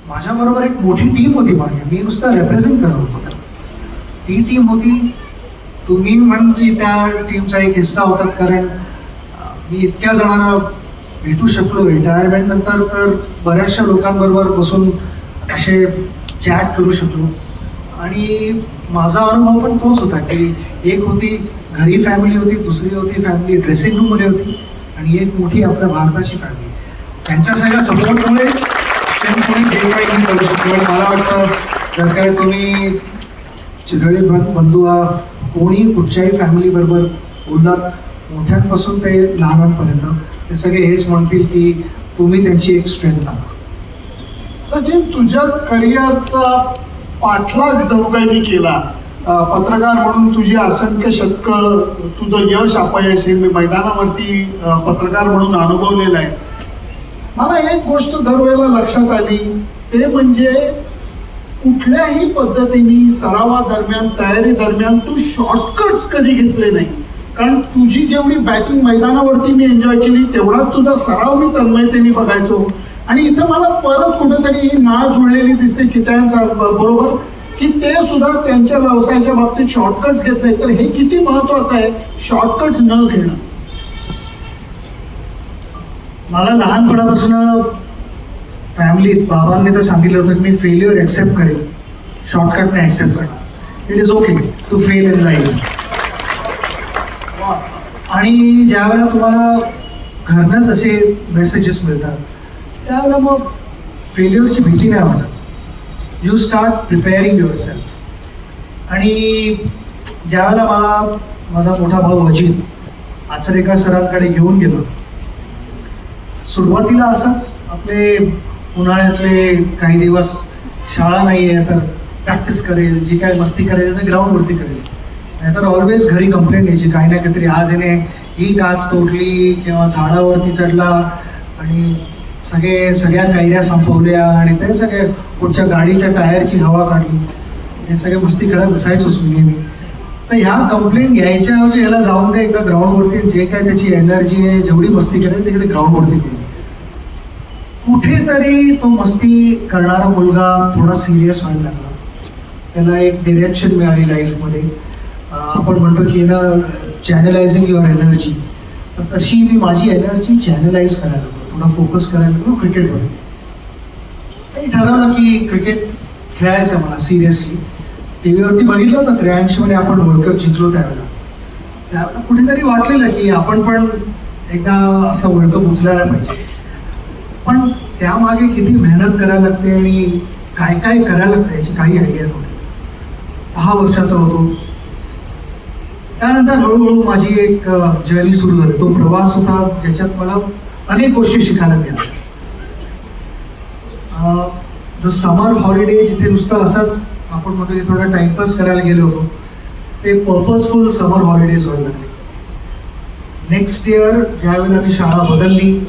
माझ्याबरोबर एक मोठी टीम होती मागे, मी नुसतं रेप्रेझेंट करत होतो त्याला. ती टीम होती, तुम्ही म्हण की त्या टीमचा एक हिस्सा होतात, कारण मी इतक्या जणांना भेटू शकलो रिटायरमेंट नंतर, तर बऱ्याचशा लोकांबरोबर बसून असे चॅट करू शकलो. आणि माझा अनुभव पण तोच होता की एक होती घरी फॅमिली होती, दुसरी होती फॅमिली ड्रेसिंग रूममध्ये होती, आणि एक मोठी आपल्या भारताची फॅमिली. त्यांच्या सगळ्या सपोर्टमुळेच कोणी जे काही मी करू शकतो. आणि मला वाटतं जर काय तुम्ही चितळी बंधू कोणी कुठच्याही फॅमिलीबरोबर बोललात, मोठ्यांपासून ते लहानांपर्यंत, ते सगळे हेच म्हणतील की तुम्ही त्यांची एक स्ट्रेंथ आहात. सचिन, तुझ्या करिअरचा पाठलाग जणू काही केला. पत्रकार म्हणून तुझी असंख्य शतकं, तुझं यश अपयश हे मी मैदानावरती पत्रकार म्हणून अनुभवलेलं आहे. मला एक गोष्ट दरवेळेला लक्षात आली, ते म्हणजे कुठल्याही पद्धतीने सरावादरम्यान, तयारी दरम्यान तू शॉर्टकट्स कधी घेतले नाहीस. कारण तुझी जेवढी बॅटिंग मैदानावरती मी एन्जॉय केली, तेवढाच तुझा सराव मी तन्मयतेने बघायचो. आणि इथं मला परत कुठेतरी ही नाळ जुळलेली दिसते चितळ्यांचा बरोबर, की ते सुद्धा त्यांच्या व्यवसायाच्या बाबतीत शॉर्टकट्स घेत नाही. तर हे किती महत्वाचं आहे, शॉर्टकट्स न घेणं. मला लहानपणापासून फॅमिलीत बाबांनी तर सांगितलं होतं की मी फेल्युअर ॲक्सेप्ट करेन, शॉर्टकट नाही ॲक्सेप्ट करणार. It is okay to fail in life. आणि ज्यावेळेला तुम्हाला घरनंच असे मेसेजेस मिळतात, त्यावेळेला मग फेल्युअरची भीती नाही वाटत. You start preparing your self. आणि ज्यावेळेला मला माझा मोठा भाऊ अजित आचरेकर सरांकडे घेऊन गेलो, सुरुवातीला असंच आपले उन्हाळ्यातले काही दिवस शाळा नाही आहे तर प्रॅक्टिस करेल, जी काय मस्ती करेल ते ग्राउंडवरती करेल, नाहीतर ऑलवेज घरी कंप्लेंट यायची काही ना काहीतरी, आज याने ही काच तोडली किंवा झाडावरती चढला आणि सगळ्या कैऱ्या संपवल्या आणि ते सगळे पुढच्या गाडीच्या टायरची हवा काढली, हे सगळे मस्ती करत बसायचोच नेहमी. तर ह्या कंप्लेंट घ्यायच्या ऐवजी ह्याला जाऊन दे एकदा ग्राउंडवरती, जे काय त्याची एनर्जी आहे, जेवढी मस्ती करेल तिकडे ग्राउंडवरती केली. कुठेतरी तो मस्ती करणारा मुलगा थोडा सिरियस व्हायला लागला, त्याला एक डिरेक्शन मिळाली लाईफमध्ये. आपण म्हणतो की ना चॅनलायझिंग युअर एनर्जी, तर तशी मी माझी एनर्जी चॅनलाइज करायला लागलो, थोडा फोकस करायला लागलो क्रिकेटवर. आणि ठरवलं की क्रिकेट खेळायचं मला सिरियसली. टी व्हीवरती बघितलं होतं 83 मध्ये आपण वर्ल्ड कप जिंकलो, त्यावेळेला कुठेतरी वाटलेलं की आपण पण एकदा असं वर्ल्ड कप उचलायला पाहिजे. पण त्यामागे किती मेहनत करायला लागते आणि काय काय करायला लागतं याची काही आयडिया नव्हती. 10 वर्षाचा होतो. त्यानंतर हळूहळू माझी एक जर्नी सुरू झाली. तो प्रवास होता ज्याच्यात मला अनेक गोष्टी शिकायला मिळाल्या. जो समर हॉलिडे जिथे नुसतं असंच आपण म्हणतो की थोडा टाइमपास करायला गेलो होतो, ते पर्पजफुल समर हॉलिडेज व्हायला लागले. नेक्स्ट इयर ज्यावेळेला मी शाळा बदलली,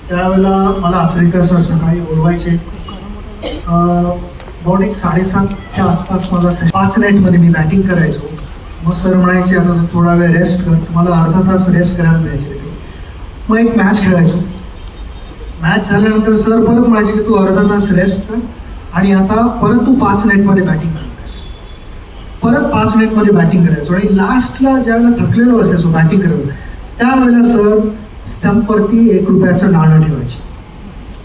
त्यावेळेला मला आचरेकर सर सकाळी बोलवायचे. अबाउट एक 7:30च्या आसपास मला 5 नेटमध्ये मी बॅटिंग करायचो. मग सर म्हणायचे आता थोडा वेळ रेस्ट कर, मला अर्धा तास रेस्ट करायला द्यायचे. मग एक मॅच खेळायचो. मॅच झाल्यानंतर सर परत म्हणायचे की तू अर्धा तास रेस्ट कर आणि आता परत तू 5 नेटमध्ये बॅटिंग करायस. परत 5 नेटमध्ये बॅटिंग करायचो. आणि लास्टला ज्यावेळेला थकलेलो असायचो बॅटिंग करायला, त्यावेळेला सर स्टंपवरती 1 रुपयाचं नाणं ठेवायचे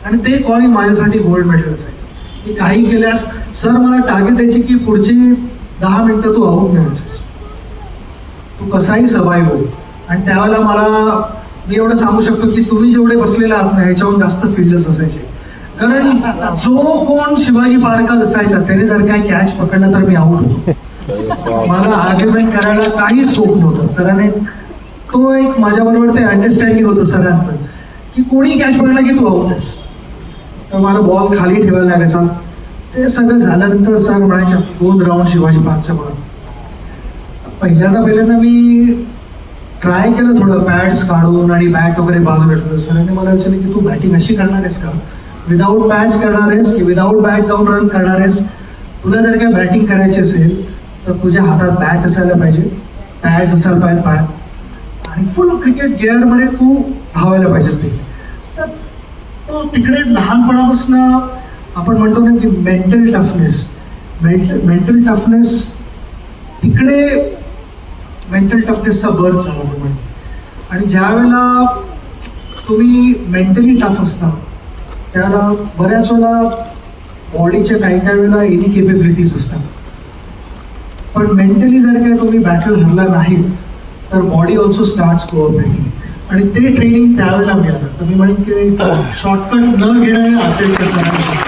आणि ते कॉईन माझ्यासाठी गोल्ड मेडल असायचं. की काही केल्यास सर मला टार्गेट द्यायचे की पुढची 10 मिनिटं तू आऊट नाही व्हायचंस, तू कसाही सर्वाईव्ह हो. आणि त्यावेळेला मला मी एवढं सांगू शकतो की तुम्ही जेवढे बसलेले आहात ना ह्याच्याहून जास्त फील्डर्स असायचे. कारण जो कोण शिवाजी पार्कात असायचा त्याने जर काय कॅच पकडला तर मी आऊट होतो. मला आर्ग्युमेंट करायला काही स्कोप नव्हतं. सरांने तो एक माझ्याबरोबर ते अंडरस्टँडिंग होतं सरांचं की कोणी कॅच पकडला की तू आऊट आहेस. तर मला बॉल खाली ठेवायला लागायचा. ते सगळं झाल्यानंतर सर म्हणायच्या 2 राऊंड शिवाजी पार्कच्या मार. पहिल्यांदा मी ट्राय केलं थोडं पॅड्स काढून आणि बॅट वगैरे बाजूला ठेवलं. सरांनी मला विचारलं की तू बॅटिंग अशी करणार आहेस का, विदाऊट पॅड्स करणार आहेस की विदाऊट बॅट जाऊन रन करणार आहेस. तुला जर काय बॅटिंग करायची असेल तर तुझ्या हातात बॅट असायला पाहिजे, पॅड्स असायला पाहिजे पाय, आणि फुल क्रिकेट गिअरमध्ये तू धावायला पाहिजेस. ते तर तो तिकडे लहानपणापासून आपण म्हणतो ना की मेंटल टफनेस तिकडे मेंटल टफनेसचा बर्थ झाला आपण म्हणतो. आणि ज्या वेळेला तुम्ही मेंटली टफ असता त्याला बऱ्याच वेळेला बॉडीच्या काही वेळेला इनकेपेबिलिटीज असतात. पण मेंटली जर काही तुम्ही बॅटल हरला नाही तर बॉडी ऑल्सो स्टार्ट्स कोऑपरेटिंग. आणि ते ट्रेनिंग त्यावेळेला मिळालं. तर मी म्हणेन की शॉर्टकट न घेणं हे असेल कसं